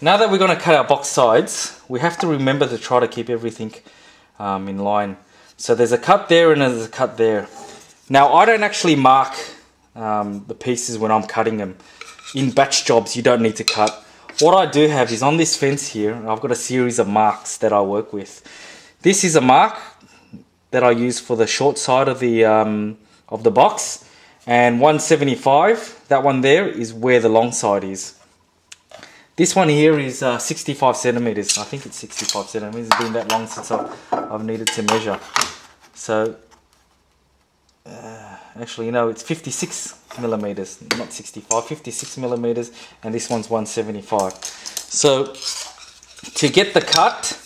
Now that we're going to cut our box sides, we have to remember to try to keep everything in line. So there's a cut there and there's a cut there. Now I don't actually mark the pieces when I'm cutting them. In batch jobs you don't need to cut. What I do have is on this fence here, I've got a series of marks that I work with. This is a mark that I use for the short side of the box, and 175, that one there is where the long side is. This one here is 65 centimeters. I think it's 65 centimeters. It's been that long since I've needed to measure. So actually, no, it's 56 millimeters, not 65, 56 millimeters, and this one's 175. So to get the cut,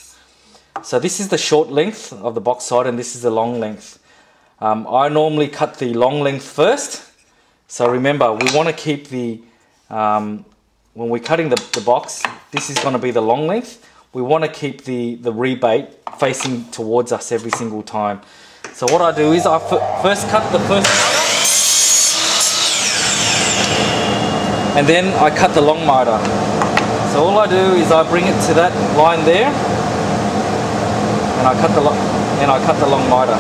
so this is the short length of the box side and this is the long length. I normally cut the long length first. So remember, we want to keep the, when we're cutting the box, this is going to be the long length. We want to keep the rebate facing towards us every single time. So what I do is I first cut the first miter, and then I cut the long miter. So all I do is I bring it to that line there, and I cut the long miter.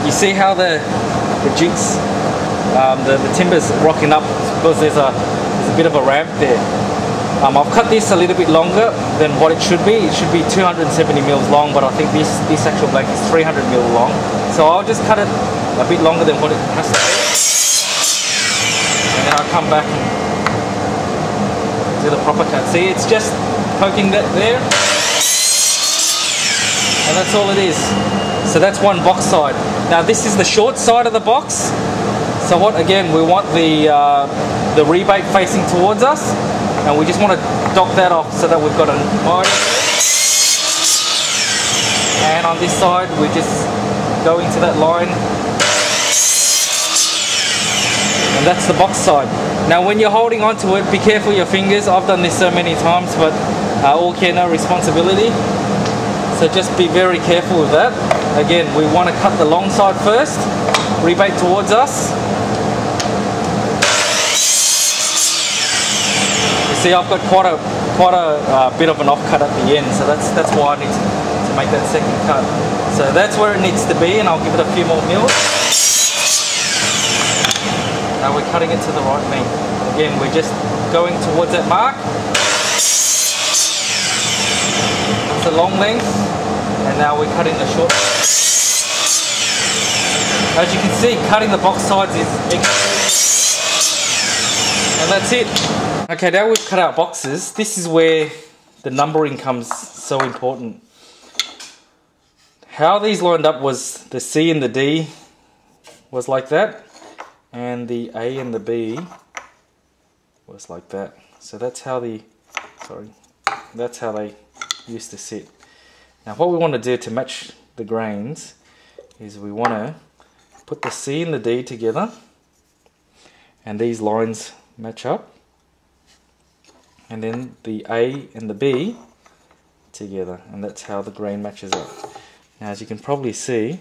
You see how the jigs, the timber's rocking up because there's a bit of a ramp there. I've cut this a little bit longer than what it should be. It should be 270 mils long, but I think this actual blanket is 300 mil long. So I'll just cut it a bit longer than what it has to be. And then I'll come back and do the proper cut. See, it's just poking that there. And that's all it is. So that's one box side. Now this is the short side of the box. So what, again, we want the rebate facing towards us. And we just want to dock that off so that we've got a miter. And on this side, we just go into that line. And that's the box side. Now when you're holding onto it, be careful your fingers. I've done this so many times, but all care, no responsibility. So just be very careful with that. Again, we want to cut the long side first, rebate towards us. See, I've got quite a bit of an offcut at the end, so that's why I need to make that second cut. So that's where it needs to be, and I'll give it a few more mils. Now we're cutting it to the right length. Again, we're just going towards that mark. That's the long length, and now we're cutting the short. As you can see, cutting the box sides is excellent. And that's it. Okay, now we've cut our boxes. This is where the numbering comes so important. How these lined up was the C and the D was like that, and the A and the B was like that. So that's how they used to sit. Now what we want to do to match the grains is we want to put the C and the D together, and these lines match up. And then the A and the B together, and that's how the grain matches up. Now as you can probably see,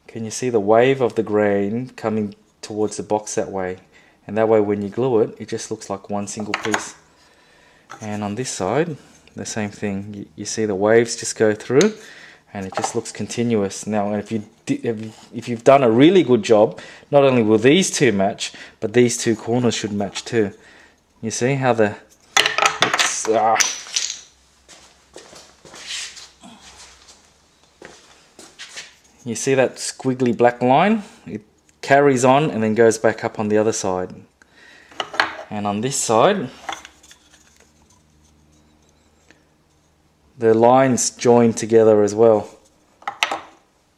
can you see the wave of the grain coming towards the box that way? And that way when you glue it, it just looks like one single piece. And on this side, the same thing. You see the waves just go through, and it just looks continuous. Now if you've done a really good job, not only will these two match, but these two corners should match too. You see how the you see that squiggly black line? It carries on and then goes back up on the other side. And on this side, the lines join together as well.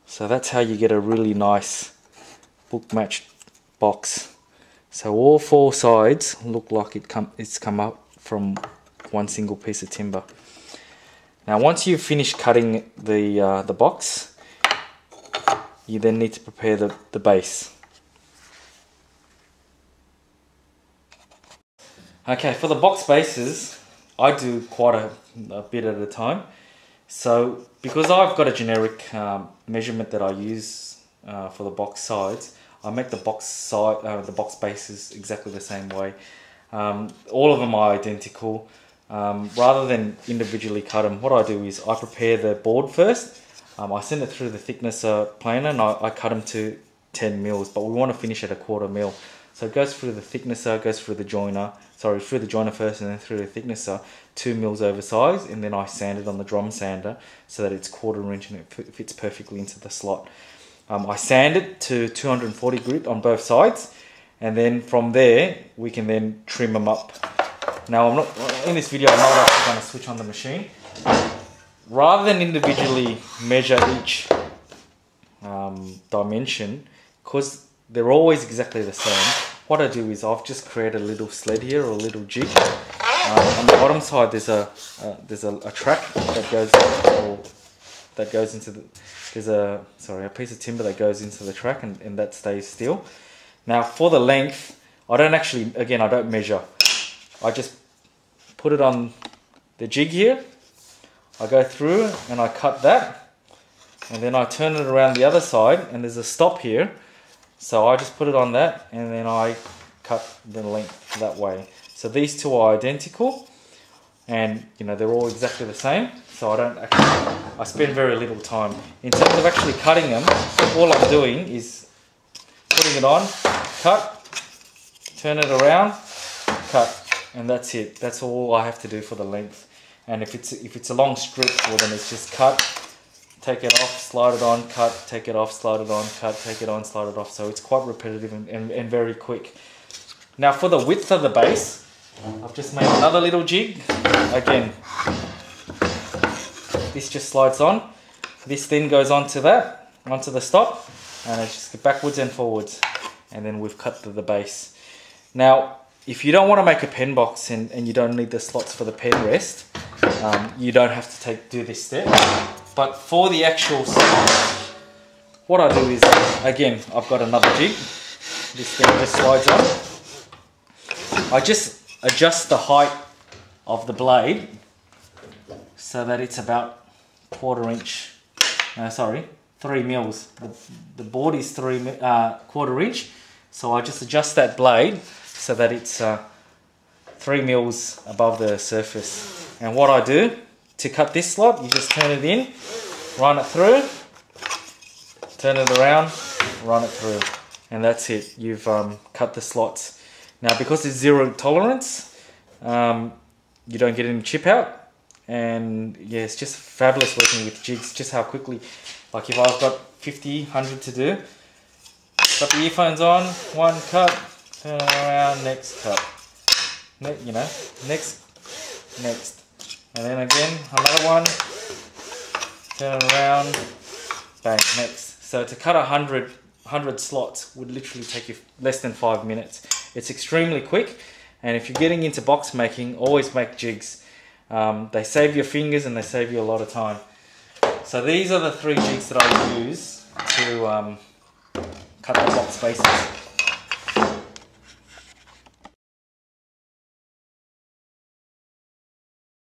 So that's how you get a really nice book matched box. So all four sides look like it's come up from one single piece of timber. Now once you've finished cutting the box, you then need to prepare the base. Okay, for the box bases, I do quite a bit at a time. So because I've got a generic measurement that I use for the box sides, I make the box side, the box bases exactly the same way. All of them are identical. Rather than individually cut them, what I do is I prepare the board first. I send it through the thicknesser planer and I cut them to 10 mils, but we want to finish at a 1/4 mil. So it goes through the thicknesser, goes through the joiner, through the joiner first and then through the thicknesser, 2 mils oversized, and then I sand it on the drum sander so that it's 1/4 inch and it fits perfectly into the slot. I sand it to 240 grit on both sides, and then from there we can then trim them up. Now I'm not, in this video I'm not actually going to switch on the machine. Rather than individually measure each dimension, because they're always exactly the same, what I do is I've just created a little sled here, or a little jig. On the bottom side there's a track that goes into the, there's a piece of timber that goes into the track, and that stays still. Now for the length, I don't measure. I just put it on the jig here, I go through and I cut that, and then I turn it around the other side, and there's a stop here. So I just put it on that, and then I cut the length that way. So these two are identical, and they're all exactly the same. So I spend very little time. In terms of actually cutting them, all I'm doing is putting it on, cut, turn it around, cut, and that's it. That's all I have to do for the length. And if it's a long strip, well then it's just cut, take it off, slide it on, cut, take it off, slide it on, cut, take it on, slide it off. So it's quite repetitive and very quick. Now for the width of the base, I've just made another little jig. Again, this just slides on. This then goes onto the stop, and it's just backwards and forwards. And then we've cut the base. Now, if you don't want to make a pen box and you don't need the slots for the pen rest, you don't have to do this step. But for the actual slot, what I do is, again, I've got another jig. This thing just slides on. I just adjust the height of the blade so that it's about 1/4 inch. 3 mils. The board is 1/4 inch, so I just adjust that blade so that it's 3 mils above the surface. And what I do to cut this slot, you just turn it in, run it through, turn it around, run it through, and that's it. You've cut the slots. Now because it's zero tolerance, you don't get any chip out, and yeah, it's just fabulous working with jigs. Just how quickly, like if I've got 50, 100 to do, got the earphones on, one cut, turn it around, next cut, next, and then again another one, turn it around, bang, next. So to cut 100 slots would literally take you less than 5 minutes. It's extremely quick, and if you're getting into box making, always make jigs. They save your fingers and they save you a lot of time. So these are the 3 jigs that I use to cut the box bases.